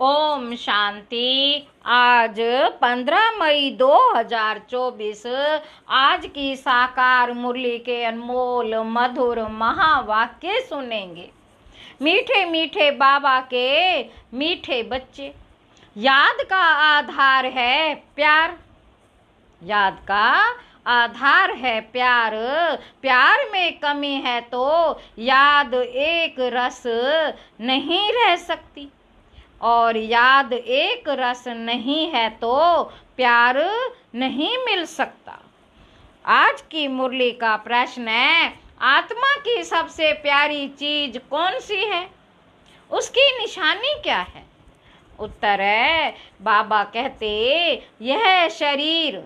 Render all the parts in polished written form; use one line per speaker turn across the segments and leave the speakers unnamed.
ओम शांति। आज 15 मई 2024 आज की साकार मुरली के अनमोल मधुर महावाक्य सुनेंगे। मीठे मीठे बाबा के मीठे बच्चे, याद का आधार है प्यार। याद का आधार है प्यार। प्यार में कमी है तो याद एक रस नहीं रह सकती, और याद एक रस नहीं है तो प्यार नहीं मिल सकता। आज की मुरली का प्रश्न है, आत्मा की सबसे प्यारी चीज कौन सी है? उसकी निशानी क्या है? उत्तर है, बाबा कहते यह शरीर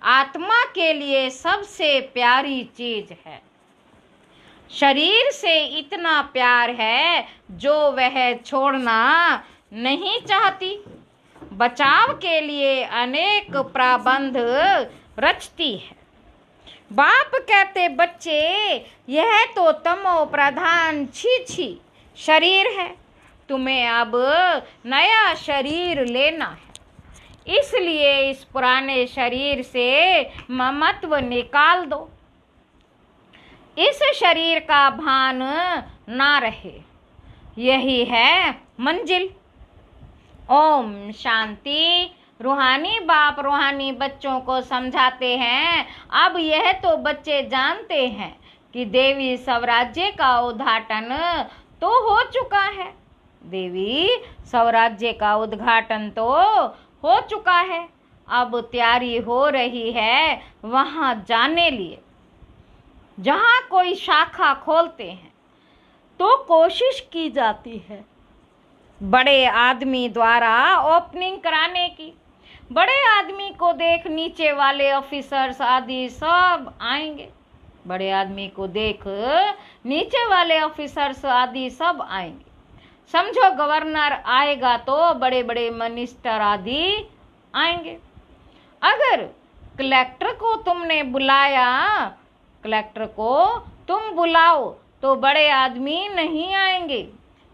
आत्मा के लिए सबसे प्यारी चीज है। शरीर से इतना प्यार है जो वह छोड़ना नहीं चाहती। बचाव के लिए अनेक प्रबंध रचती है। बाप कहते, बच्चे यह तो तमो प्रधान छी शरीर है, तुम्हें अब नया शरीर लेना है। इसलिए इस पुराने शरीर से ममत्व निकाल दो, इस शरीर का भान ना रहे। यही है मंजिल। ओम शांति। रूहानी बाप रूहानी बच्चों को समझाते हैं, अब यह तो बच्चे जानते हैं कि देवी स्वराज्य का उद्घाटन तो हो चुका है। देवी स्वराज्य का उद्घाटन तो हो चुका है, अब तैयारी हो रही है वहां जाने लिए। जहां कोई शाखा खोलते हैं तो कोशिश की जाती है बड़े आदमी द्वारा ओपनिंग कराने की। बड़े आदमी को देख नीचे वाले ऑफिसर्स आदि सब आएंगे। बड़े आदमी को देख नीचे वाले ऑफिसर्स आदि सब आएंगे। समझो गवर्नर आएगा तो बड़े बड़े मिनिस्टर आदि आएंगे। अगर कलेक्टर को तुमने बुलाया, कलेक्टर को तुम बुलाओ तो बड़े आदमी नहीं आएंगे।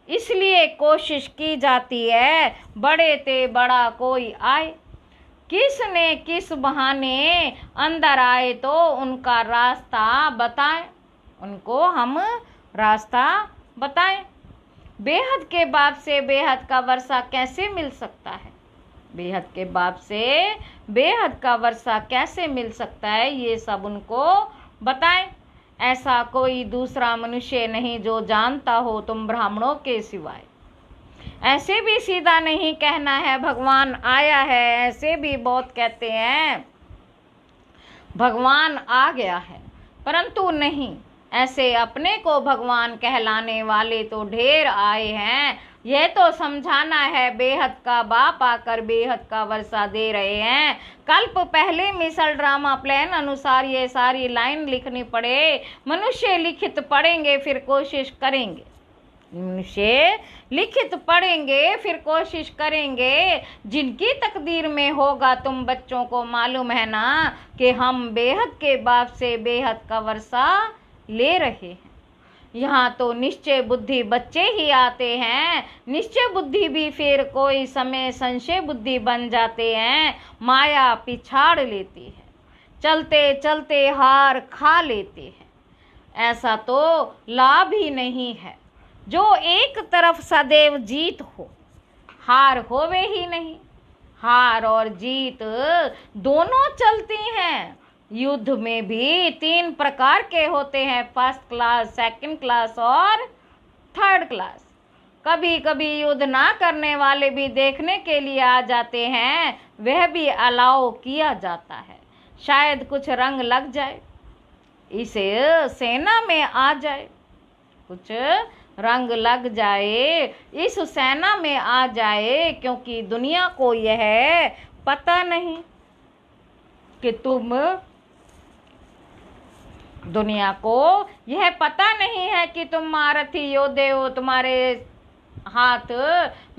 इसलिए कोशिश की जाती है बड़े ते बड़ा कोई आए। किसने किस बहाने अंदर आए तो उनका रास्ता बताएं, उनको हम रास्ता बताएं। बेहद के बाप से बेहद का वर्षा कैसे मिल सकता है? बेहद के बाप से बेहद का वर्षा कैसे मिल सकता है, ये सब उनको बताएं। ऐसा कोई दूसरा मनुष्य नहीं जो जानता हो तुम ब्राह्मणों के सिवाय। ऐसे भी सीधा नहीं कहना है भगवान आया है, ऐसे भी बहुत कहते हैं भगवान आ गया है, परंतु नहीं, ऐसे अपने को भगवान कहलाने वाले तो ढेर आए हैं। यह तो समझाना है बेहद का बाप आकर बेहद का वर्षा दे रहे हैं। कल्प पहले मिसल ड्रामा प्लान अनुसार ये सारी लाइन लिखनी पड़े। मनुष्य लिखित पढ़ेंगे फिर कोशिश करेंगे। मनुष्य लिखित पढ़ेंगे फिर कोशिश करेंगे। जिनकी तकदीर में होगा तुम बच्चों को मालूम है ना कि हम बेहद के बाप से बेहद का वर्षा ले रहे हैं। यहाँ तो निश्चय बुद्धि बच्चे ही आते हैं। निश्चय बुद्धि भी फिर कोई समय संशय बुद्धि बन जाते हैं। माया पिछाड़ लेती है, चलते चलते हार खा लेते हैं। ऐसा तो लाभ ही नहीं है जो एक तरफ सदैव जीत हो, हार होवे ही नहीं। हार और जीत दोनों चलती हैं। युद्ध में भी 3 प्रकार के होते हैं, फर्स्ट क्लास, सेकंड क्लास और थर्ड क्लास। कभी कभी युद्ध ना करने वाले भी देखने के लिए आ जाते हैं, वह भी अलाउ किया जाता है। शायद कुछ रंग लग जाए, इसे सेना में आ जाए, कुछ रंग लग जाए, इस सेना में आ जाए, क्योंकि दुनिया को यह पता नहीं कि दुनिया को यह पता नहीं है कि तुम महारथी योद्धे हो। तुम्हारे हाथ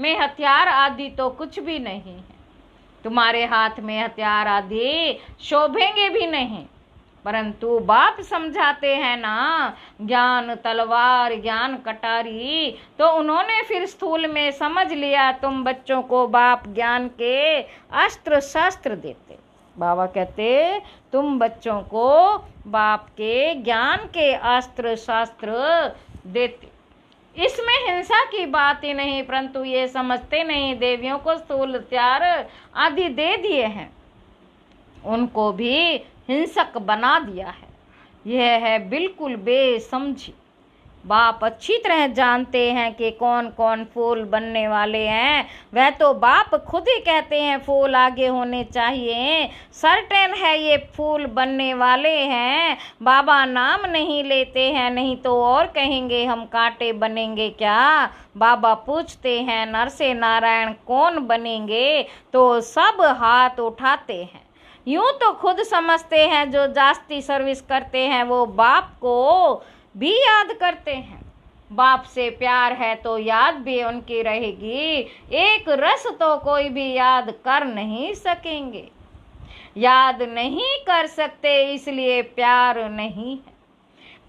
में हथियार आदि तो कुछ भी नहीं है। तुम्हारे हाथ में हथियार आदि शोभेंगे भी नहीं। परंतु बाप समझाते हैं ना, ज्ञान तलवार ज्ञान कटारी, तो उन्होंने फिर स्थूल में समझ लिया तुम बच्चों को बाप ज्ञान के अस्त्र शस्त्र देते। बाबा कहते तुम बच्चों को बाप के ज्ञान के अस्त्र शस्त्र देते। इसमें हिंसा की बात ही नहीं, परंतु ये समझते नहीं देवियों को स्थूल हथियार आदि दे दिए हैं, उनको भी हिंसक बना दिया है। यह है बिल्कुल बेसमझी। बाप अच्छी तरह जानते हैं कि कौन कौन फूल बनने वाले हैं। वह तो बाप खुद ही कहते हैं फूल आगे होने चाहिए, सर्टेन है ये फूल बनने वाले हैं। बाबा नाम नहीं लेते हैं, नहीं तो और कहेंगे हम कांटे बनेंगे क्या। बाबा पूछते हैं नर से नारायण कौन बनेंगे, तो सब हाथ उठाते हैं। यूं तो खुद समझते हैं जो जास्ती सर्विस करते हैं वो बाप को भी याद करते हैं। बाप से प्यार है तो याद भी उनकी रहेगी। एक रस तो कोई भी याद कर नहीं सकेंगे, याद नहीं कर सकते इसलिए प्यार नहीं है।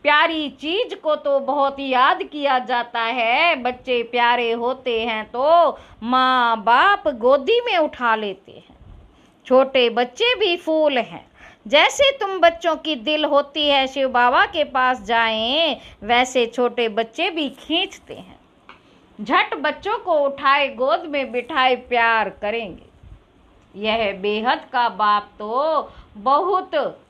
प्यारी चीज को तो बहुत याद किया जाता है। बच्चे प्यारे होते हैं तो माँ बाप गोदी में उठा लेते हैं। छोटे बच्चे भी फूल हैं। जैसे तुम बच्चों की दिल होती है शिव बाबा के पास जाएं, वैसे छोटे बच्चे भी खींचते हैं। झट बच्चों को उठाए गोद में बिठाए प्यार करेंगे। यह बेहद का बाप तो बहुत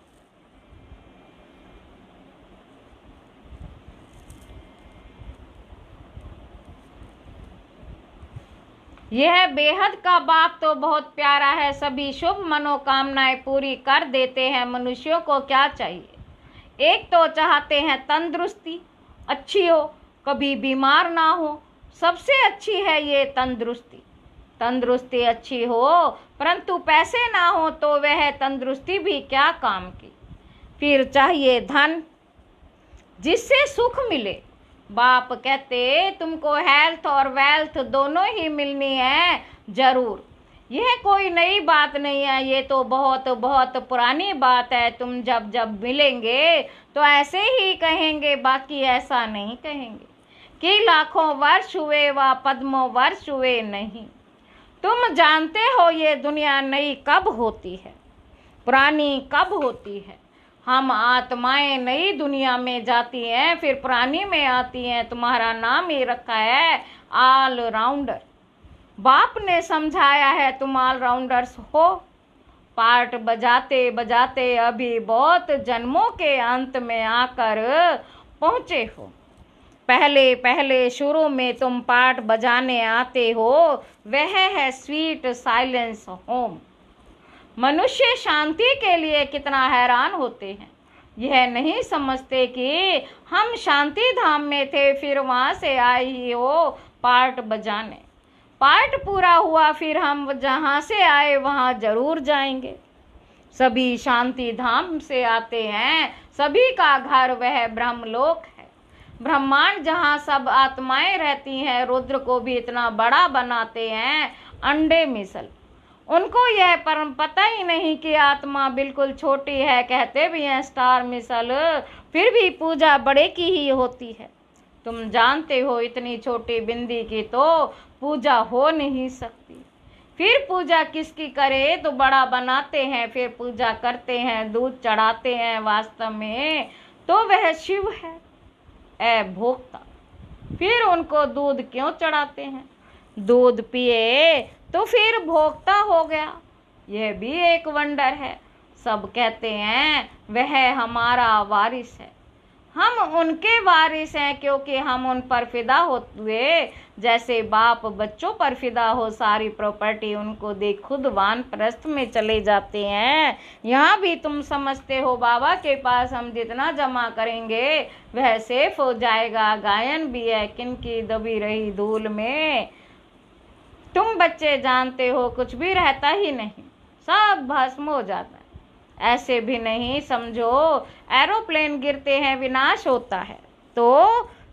यह बेहद का बाप तो बहुत प्यारा है। सभी शुभ मनोकामनाएं पूरी कर देते हैं। मनुष्यों को क्या चाहिए? एक तो चाहते हैं तंदुरुस्ती अच्छी हो, कभी बीमार ना हो। सबसे अच्छी है ये तंदुरुस्ती। तंदुरुस्ती अच्छी हो परंतु पैसे ना हो तो वह तंदुरुस्ती भी क्या काम की। फिर चाहिए धन जिससे सुख मिले। बाप कहते तुमको हेल्थ और वेल्थ दोनों ही मिलनी है जरूर। यह कोई नई बात नहीं है, ये तो बहुत बहुत पुरानी बात है। तुम जब जब मिलेंगे तो ऐसे ही कहेंगे, बाकी ऐसा नहीं कहेंगे कि लाखों वर्ष हुए व पद्मों वर्ष हुए। नहीं, तुम जानते हो ये दुनिया नई कब होती है, पुरानी कब होती है। हम आत्माएं नई दुनिया में जाती हैं फिर पुरानी में आती हैं। तुम्हारा नाम ही रखा है ऑल राउंडर। बाप ने समझाया है तुम ऑल राउंडर्स हो। पार्ट बजाते बजाते अभी बहुत जन्मों के अंत में आकर पहुँचे हो। पहले पहले शुरू में तुम पार्ट बजाने आते हो, वह है स्वीट साइलेंस होम। मनुष्य शांति के लिए कितना हैरान होते हैं। यह नहीं समझते कि हम शांति धाम में थे, फिर वहाँ से आए ही हो पार्ट बजाने। पार्ट पूरा हुआ फिर हम जहाँ से आए वहाँ जरूर जाएंगे। सभी शांति धाम से आते हैं, सभी का घर वह ब्रह्मलोक है। ब्रह्मांड जहाँ सब आत्माएं रहती हैं, रुद्र को भी इतना बड़ा बनाते हैं अंडे मिसल। उनको यह परम पता ही नहीं कि आत्मा बिल्कुल छोटी है। कहते भी हैं स्टार मिसल, फिर भी पूजा बड़े की ही होती है। तुम जानते हो इतनी छोटी बिंदी की तो पूजा हो नहीं सकती। फिर पूजा किसकी करे, तो बड़ा बनाते हैं फिर पूजा करते हैं, दूध चढ़ाते हैं। वास्तव में तो वह शिव है ए भोक्ता। फिर उनको दूध क्यों चढ़ाते हैं? दूध पिए तो फिर भोक्ता हो गया। यह भी एक वंडर है। सब कहते हैं वह हमारा वारिस है। हम उनके वारिस हैं क्योंकि हम उन पर फिदा हुए। जैसे बाप बच्चों पर फिदा हो, सारी प्रॉपर्टी उनको दे खुद वानप्रस्थ में चले जाते हैं। यहाँ भी तुम समझते हो बाबा के पास हम जितना जमा करेंगे वह सेफ हो जाएगा। गायन भी है किनकी दबी रही धूल में। तुम बच्चे जानते हो कुछ भी रहता ही नहीं, सब भस्म हो जाता है। ऐसे भी नहीं समझो एरोप्लेन गिरते हैं विनाश होता है तो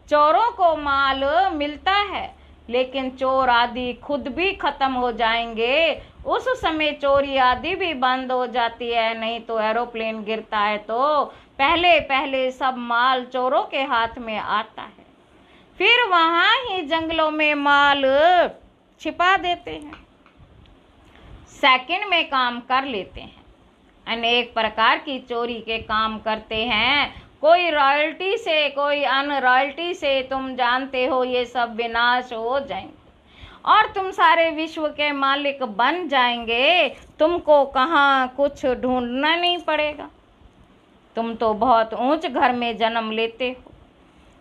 चोरों को माल मिलता है। लेकिन चोर आदि खुद भी खत्म हो जाएंगे। उस समय चोरी आदि भी बंद हो जाती है। नहीं तो एरोप्लेन गिरता है तो पहले पहले सब माल चोरों के हाथ में आता है, फिर वहां ही जंगलों में माल छिपा देते हैं, सेकंड में काम कर लेते हैं। अनेक प्रकार की चोरी के काम करते हैं, कोई रॉयल्टी से, कोई अनरॉयल्टी से। तुम जानते हो ये सब विनाश हो जाएंगे और तुम सारे विश्व के मालिक बन जाएंगे। तुमको कहाँ कुछ ढूंढना नहीं पड़ेगा। तुम तो बहुत ऊंच घर में जन्म लेते हो,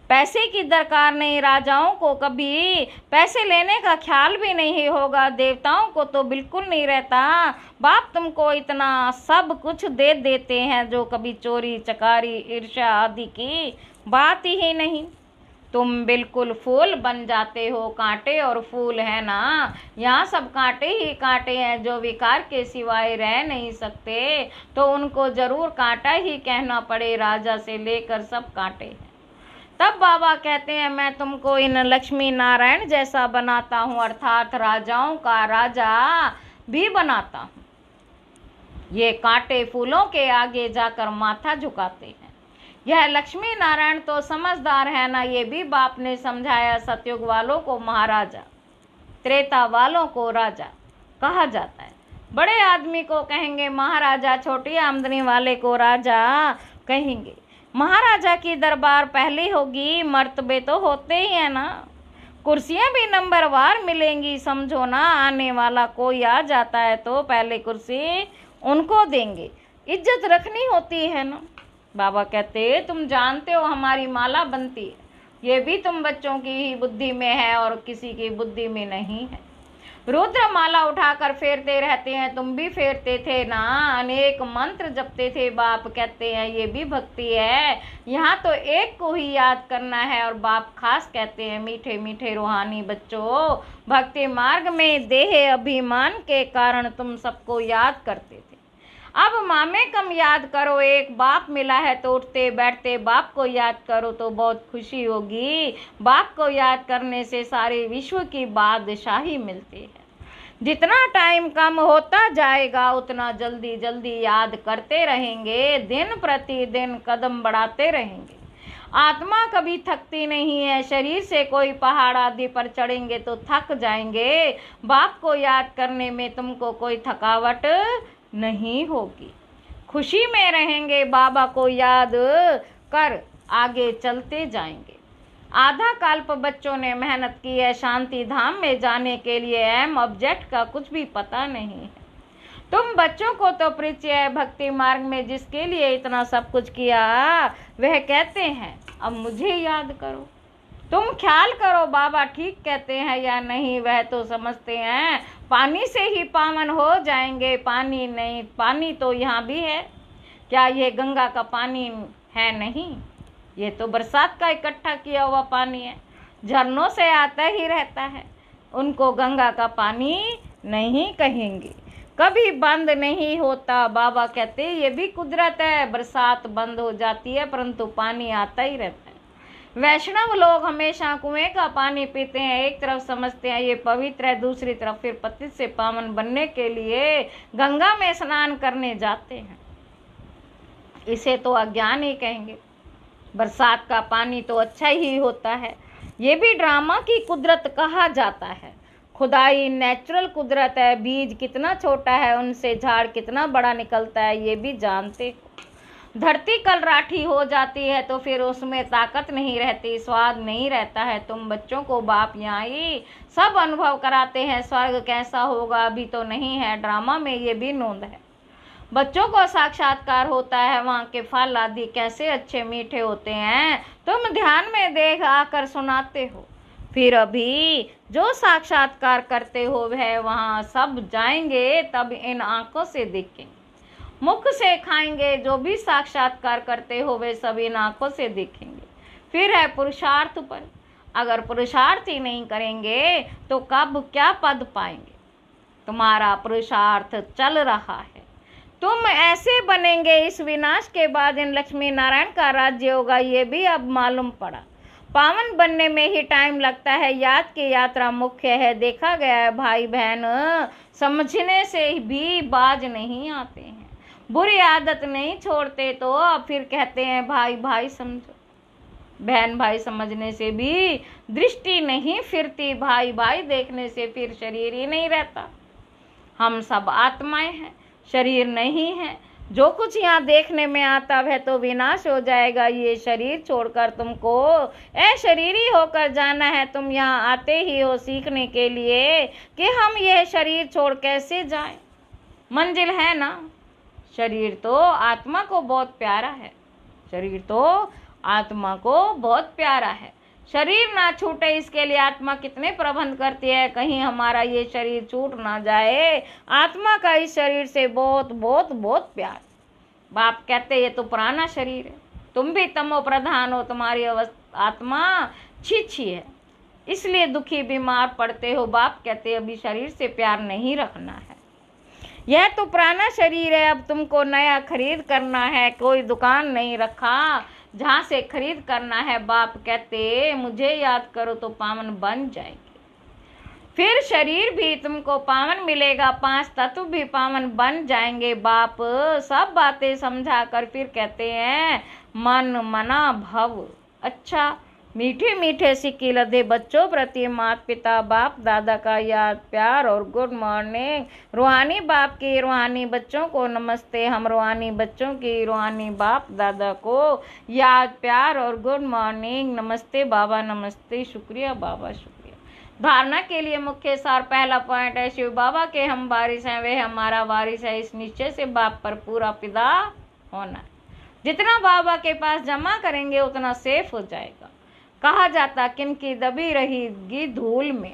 पैसे की दरकार नहीं। राजाओं को कभी पैसे लेने का ख्याल भी नहीं होगा, देवताओं को तो बिल्कुल नहीं रहता। बाप तुमको इतना सब कुछ दे देते हैं जो कभी चोरी चकारी ईर्ष्या आदि की बात ही नहीं। तुम बिल्कुल फूल बन जाते हो। कांटे और फूल है ना, यहाँ सब कांटे ही कांटे हैं जो विकार के सिवाय रह नहीं सकते, तो उनको जरूर कांटा ही कहना पड़े। राजा से लेकर सब कांटे हैं। तब बाबा कहते हैं मैं तुमको इन लक्ष्मी नारायण जैसा बनाता हूँ, अर्थात राजाओं का राजा भी बनाता हूँ। ये कांटे फूलों के आगे जाकर माथा झुकाते हैं। यह लक्ष्मी नारायण तो समझदार है ना, ये भी बाप ने समझाया। सतयुग वालों को महाराजा, त्रेता वालों को राजा कहा जाता है। बड़े आदमी को कहेंगे महाराजा, छोटी आमदनी वाले को राजा कहेंगे। महाराजा की दरबार पहले होगी, मर्तबे तो होते ही है ना। कुर्सियां भी नंबरवार मिलेंगी, समझो ना। आने वाला कोई आ जाता है तो पहले कुर्सी उनको देंगे, इज्जत रखनी होती है ना। बाबा कहते तुम जानते हो हमारी माला बनती है, ये भी तुम बच्चों की ही बुद्धि में है और किसी की बुद्धि में नहीं है। रुद्र माला उठाकर फेरते रहते हैं, तुम भी फेरते थे ना। अनेक मंत्र जपते थे। बाप कहते हैं ये भी भक्ति है। यहाँ तो एक को ही याद करना है। और बाप खास कहते हैं मीठे मीठे रूहानी बच्चों, भक्ति मार्ग में देह अभिमान के कारण तुम सबको याद करते थे। अब मामे कम याद करो। एक बाप मिला है तो उठते बैठते बाप को याद करो तो बहुत खुशी होगी। बाप को याद करने से सारे विश्व की बादशाही मिलती है। जितना टाइम कम होता जाएगा उतना जल्दी जल्दी याद करते रहेंगे, दिन प्रतिदिन कदम बढ़ाते रहेंगे। आत्मा कभी थकती नहीं है। शरीर से कोई पहाड़ आदि पर चढ़ेंगे तो थक जाएंगे, बाप को याद करने में तुमको कोई थकावट नहीं होगी। खुशी में रहेंगे, बाबा को याद कर आगे चलते जाएंगे। आधा कल्प बच्चों ने मेहनत की है शांति धाम में जाने के लिए। एम ऑब्जेक्ट का कुछ भी पता नहीं है। तुम बच्चों को तो परिचय है भक्ति मार्ग में, जिसके लिए इतना सब कुछ किया वह कहते हैं अब मुझे याद करो। तुम ख्याल करो बाबा ठीक कहते हैं या नहीं, वह तो समझते हैं पानी से ही पावन हो जाएंगे। पानी नहीं, पानी तो यहाँ भी है। क्या ये गंगा का पानी है? नहीं, ये तो बरसात का इकट्ठा किया हुआ पानी है, झरनों से आता ही रहता है। उनको गंगा का पानी नहीं कहेंगे, कभी बंद नहीं होता। बाबा कहते ये भी कुदरत है, बरसात बंद हो जाती है परंतु पानी आता ही रहता है। वैष्णव लोग हमेशा कुएं का पानी पीते हैं। एक तरफ समझते हैं ये पवित्र है, दूसरी तरफ फिर पतित से पावन बनने के लिए गंगा में स्नान करने जाते हैं। इसे तो अज्ञान ही कहेंगे। बरसात का पानी तो अच्छा ही होता है। ये भी ड्रामा की कुदरत कहा जाता है। खुदाई नेचुरल कुदरत है। बीज कितना छोटा है उनसे झाड़ कितना बड़ा निकलता है, ये भी जानते हो। धरती कल राठी हो जाती है तो फिर उसमें ताकत नहीं रहती, स्वाद नहीं रहता है। तुम बच्चों को बाप यहाँ ही सब अनुभव कराते हैं। स्वर्ग कैसा होगा अभी तो नहीं है, ड्रामा में ये भी नोंद है। बच्चों को साक्षात्कार होता है, वहाँ के फल आदि कैसे अच्छे मीठे होते हैं तुम ध्यान में देख आकर सुनाते हो। फिर अभी जो साक्षात्कार करते हो वह वहाँ सब जाएंगे, तब इन आंखों से देखेंगे, मुख से खाएंगे। जो भी साक्षात्कार करते हो वे सब इन आंखों से देखेंगे। फिर है पुरुषार्थ पर। अगर पुरुषार्थ ही नहीं करेंगे तो कब क्या पद पाएंगे। तुम्हारा पुरुषार्थ चल रहा है, तुम ऐसे बनेंगे। इस विनाश के बाद इन लक्ष्मी नारायण का राज्य होगा, ये भी अब मालूम पड़ा। पावन बनने में ही टाइम लगता है, याद की यात्रा मुख्य है। देखा गया है भाई बहन, समझने से भी बाज नहीं आते हैं, बुरी आदत नहीं छोड़ते तो अब फिर कहते हैं भाई भाई समझो। बहन भाई समझने से भी दृष्टि नहीं फिरती, भाई भाई देखने से फिर शरीर ही नहीं रहता। हम सब आत्माएं हैं, शरीर नहीं है। जो कुछ यहाँ देखने में आता है तो विनाश हो जाएगा। ये शरीर छोड़कर तुमको अशरीरी होकर जाना है। तुम यहाँ आते ही हो सीखने के लिए कि हम यह शरीर छोड़ कैसे जाएं। मंजिल है ना। शरीर तो आत्मा को बहुत प्यारा है, शरीर तो आत्मा को बहुत प्यारा है। शरीर ना छूटे इसके लिए आत्मा कितने प्रबंध करती है। कहीं हमारा ये शरीर छूट ना जाए। आत्मा का इस शरीर से बहुत बहुत बहुत प्यार। बाप कहते ये तो पुराना शरीर है, तुम भी तमो प्रधान हो, तुम्हारी आत्मा छी है, इसलिए दुखी बीमार पड़ते हो। बाप कहते अभी शरीर से प्यार नहीं रखना है। यह तो पुराना शरीर है, अब तुमको नया खरीद करना है। कोई दुकान नहीं रखा जहाँ से खरीद करना है। बाप कहते मुझे याद करो तो पावन बन जाएंगे। फिर शरीर भी तुमको पावन मिलेगा, 5 तत्व भी पावन बन जाएंगे। बाप सब बातें समझा कर फिर कहते हैं मन मना भव। अच्छा, मीठे मीठे सिक्के लदे बच्चों प्रति माता पिता बाप दादा का याद प्यार और गुड मॉर्निंग। रूहानी बाप की रूहानी बच्चों को नमस्ते। हम रूहानी बच्चों की रूहानी बाप दादा को याद प्यार और गुड मॉर्निंग। नमस्ते बाबा, नमस्ते, शुक्रिया बाबा, शुक्रिया। धारणा के लिए मुख्य सार पहला पॉइंट है शिव बाबा के हम वारिस हैं, वे हमारा वारिस है। इस निश्चय से बाप पर पूरा फिदा होना। जितना बाबा के पास जमा करेंगे उतना सेफ हो जाएगा। कहा जाता किनकी दबी रहेगी धूल में।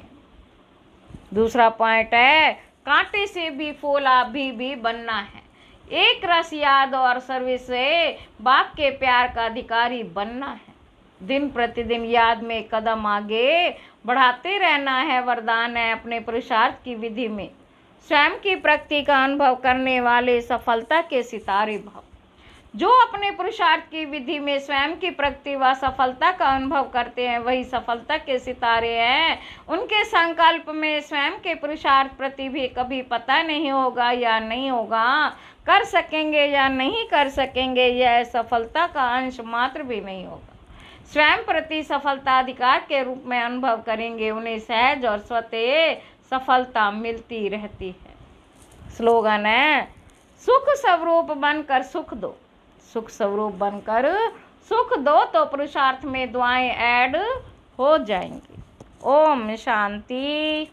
दूसरा पॉइंट है कांटे से भी फूला भी बनना है। एक रस याद और सर्विस से बाप के प्यार का अधिकारी बनना है। दिन प्रतिदिन याद में कदम आगे बढ़ाते रहना है। वरदान है अपने पुरुषार्थ की विधि में स्वयं की प्रगति का अनुभव करने वाले सफलता के सितारे भव। जो अपने पुरुषार्थ की विधि में स्वयं की प्रगति व सफलता का अनुभव करते हैं वही सफलता के सितारे हैं। उनके संकल्प में स्वयं के पुरुषार्थ प्रति भी कभी पता नहीं होगा या नहीं होगा, कर सकेंगे या नहीं कर सकेंगे, यह सफलता का अंश मात्र भी नहीं होगा। स्वयं प्रति सफलता अधिकार के रूप में अनुभव करेंगे, उन्हें सहज और स्वतः सफलता मिलती रहती है। स्लोगन है सुख स्वरूप बनकर सुख दो। सुख स्वरूप बनकर सुख दो तो पुरुषार्थ में दुआएं ऐड हो जाएंगी। ओम शांति।